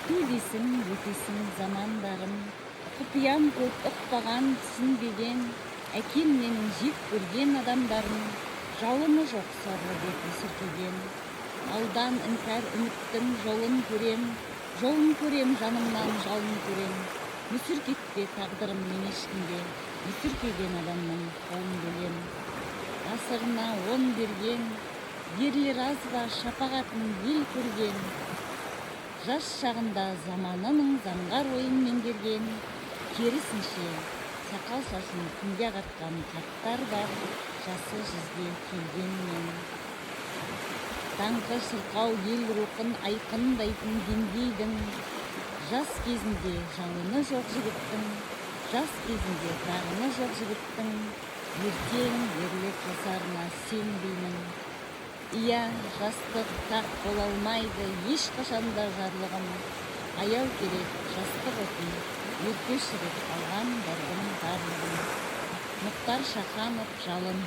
Билесің, өтесің замандарым, құпиям көп ұқпаған, түсінбеген, әкем менің жек көрген адамдарым, жалыны жоқ сорлы беті сүртілген. Алдан іңкәр үміттің жолын көрем жанымнан жалын көрем. Мүсіркетпе тағдырым мен ешкімге, мүсіркеген адамның қолын бөлем. Ғасырына 10 берген, ерлер аз ба шапағатын ел көрген. Жас шағында заманының заңғар ойын меңгерген, керісінше сақал шашын күнге қатқан қарттар бар, жасы жүзге келгенмен. Даңқы шырқау ел рухын айқындайтын деңгейдің, жас кезінде жалыны жоқ жігіттің, жас кезінде дағыны жоқ жігіттің, ертең ерлік жасарына сенбеймін. Иә, жастық тақ бола алмайды ешқашанда жарлығым, аяу керек жастық отын, өркеш жігіт алған бардың барлығын. Мұхтар Шаханов, жалын.